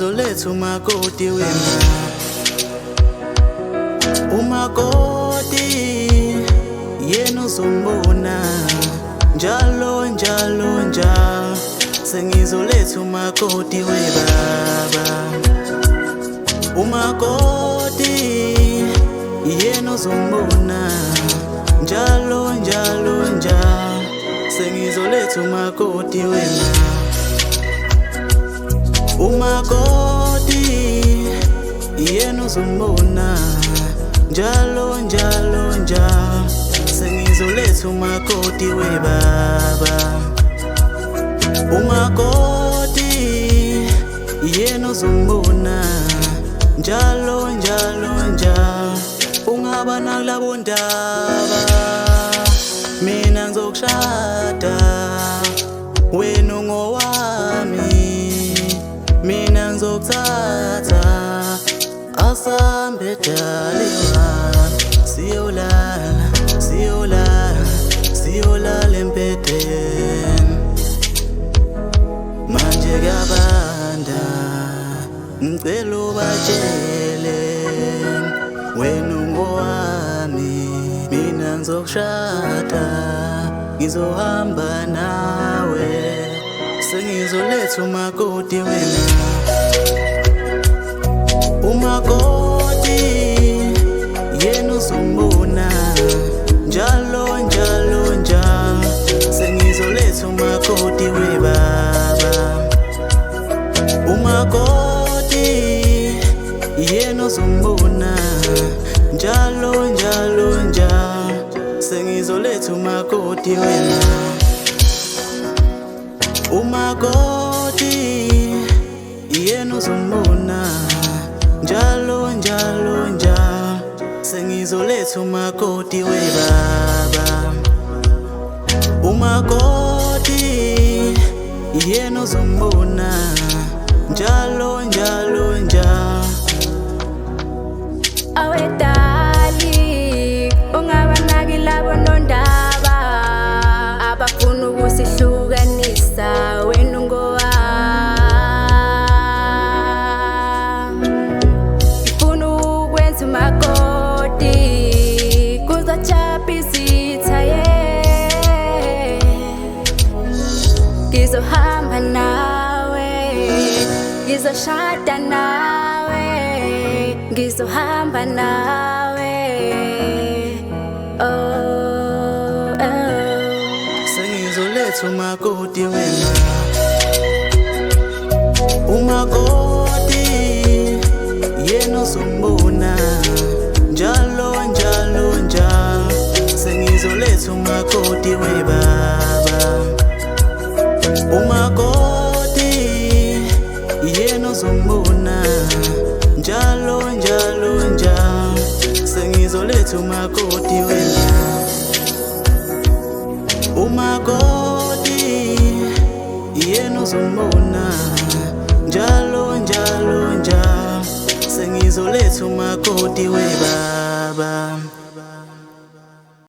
sengizoletha umakoti wena. Umakoti yena uzombona njalo njalo njalo. Sengizoletha umakoti webaba. Umakoti yena uzombona njalo njalo njalo. Sengizoletha umakoti wena. Umakoti yena uzombona njalo njalo njalo. Sengizoletha umakoti webaba. Umakoti yena uzombona njalo njalo njalo. Ungaba nakulabo ndaba mina ngizokushada, wena ungowami mina ngizokuthatha. Asambe daliwa siyolala siyolala siyolala empedeni. Manje kuyabanda ngicela ubatshele wena ungowami mina ngizokushada, ngizohamba nawe. Sengizoletha umakoti wena. Umakoti yena uzombona njalo njalo njalo. Sengizoletha umakoti webaba. Umakoti yena uzombona njalo njalo njalo. Sengizoletha umakoti wena. Umakoti yena uzombona njalo njalo njalo. Sengizoletha umakoti webaba. Umakoti yena uzombona njalo njalo njalo. Awedali ungabanaki labo nondaba abafuna ukusihlukanisa, wena ungowami. Ngifuna ukwenza umakoti kuzojabula izitha, ngizohamba nawe, ngizoshada nawe, ngizohamba nawe. Oh, oh. Sengizoletha umakoti wena. Umakoti yena uzombona njalo njalo njalo. Sengizoletha umakoti webaba. Umakoti yena uzombona njalo njalo njalo. Sengizoletha umakoti wena. Umakoti yena uzombona njalo njalo njalo. Sengizoletha umakoti webaba.